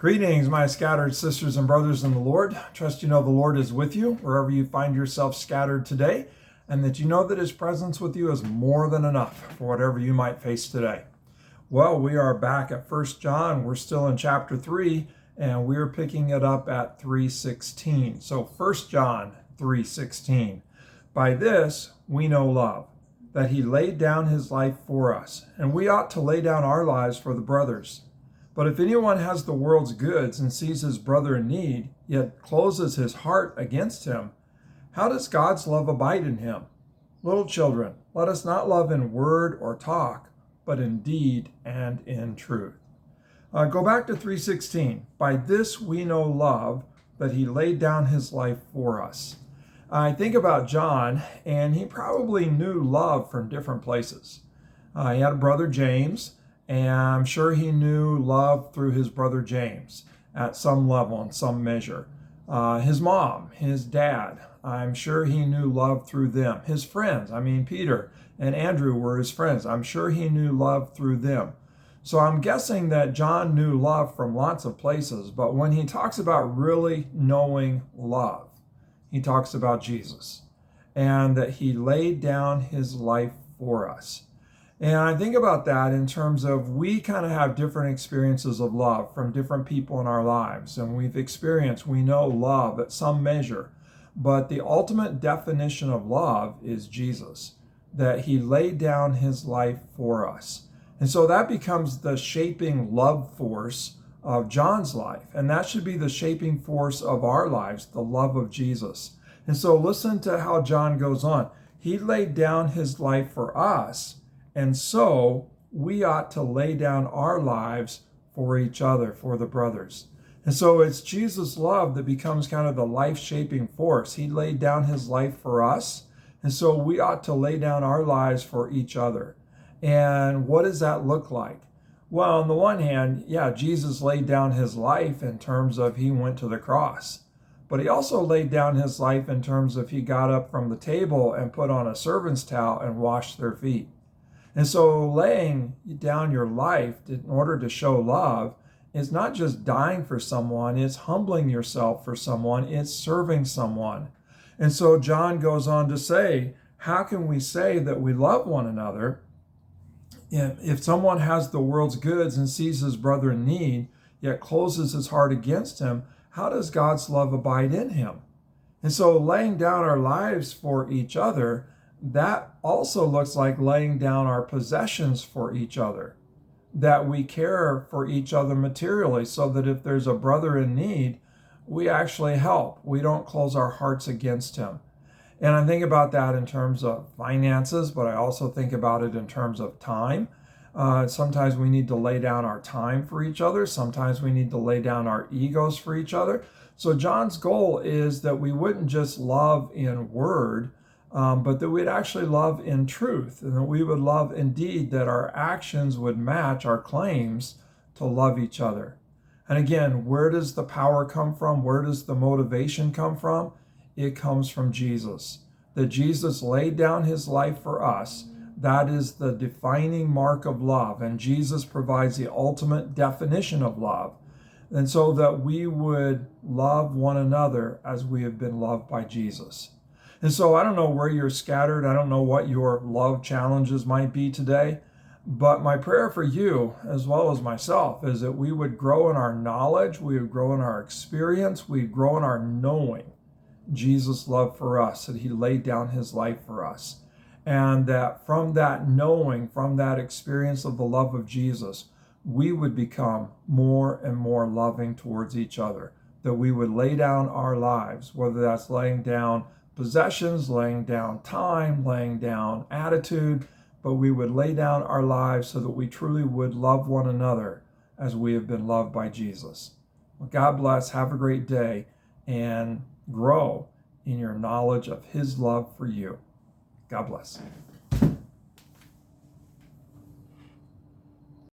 Greetings, my scattered sisters and brothers in the Lord. Trust you know the Lord is with you wherever you find yourself scattered today, and that you know that his presence with you is more than enough for whatever you might face today. Well, we are back at 1 John. We're still in chapter 3, and we're picking it up at 3:16. So 1 John 3:16. By this we know love, that he laid down his life for us, and we ought to lay down our lives for the brothers. But if anyone has the world's goods and sees his brother in need, yet closes his heart against him, how does God's love abide in him? Little children, let us not love in word or talk, but in deed and in truth. Go back to 3:16. By this we know love, that he laid down his life for us. I think about John, and he probably knew love from different places. He had a brother, James, and I'm sure he knew love through his brother James at some level, in some measure. His mom, his dad, I'm sure he knew love through them. His friends, Peter and Andrew were his friends. I'm sure he knew love through them. So I'm guessing that John knew love from lots of places, but when he talks about really knowing love, he talks about Jesus and that he laid down his life for us. And I think about that in terms of we kind of have different experiences of love from different people in our lives. And we know love at some measure. But the ultimate definition of love is Jesus, that he laid down his life for us. And so that becomes the shaping love force of John's life. And that should be the shaping force of our lives, the love of Jesus. And so listen to how John goes on. He laid down his life for us. And so we ought to lay down our lives for each other, for the brothers. And so it's Jesus' love that becomes kind of the life-shaping force. He laid down his life for us. And so we ought to lay down our lives for each other. And what does that look like? Well, on the one hand, Jesus laid down his life in terms of he went to the cross. But he also laid down his life in terms of he got up from the table and put on a servant's towel and washed their feet. And so laying down your life in order to show love is not just dying for someone, it's humbling yourself for someone, it's serving someone. And so John goes on to say, how can we say that we love one another if someone has the world's goods and sees his brother in need, yet closes his heart against him? How does God's love abide in him? And so laying down our lives for each other, that also looks like laying down our possessions for each other, that we care for each other materially so that if there's a brother in need, we actually help. We don't close our hearts against him. And I think about that in terms of finances, but I also think about it in terms of time. Sometimes we need to lay down our time for each other. Sometimes we need to lay down our egos for each other. So John's goal is that we wouldn't just love in word, but that we'd actually love in truth, and that we would love indeed, that our actions would match our claims to love each other. And again, where does the power come from? Where does the motivation come from? It comes from Jesus. That Jesus laid down his life for us. That is the defining mark of love. And Jesus provides the ultimate definition of love. And so that we would love one another as we have been loved by Jesus. And so I don't know where you're scattered. I don't know what your love challenges might be today. But my prayer for you, as well as myself, is that we would grow in our knowledge, we would grow in our experience, we'd grow in our knowing Jesus' love for us, that he laid down his life for us. And that from that knowing, from that experience of the love of Jesus, we would become more and more loving towards each other. That we would lay down our lives, whether that's laying down possessions, laying down time, laying down attitude, but we would lay down our lives so that we truly would love one another as we have been loved by Jesus. Well, God bless, have a great day, and grow in your knowledge of his love for you. God bless.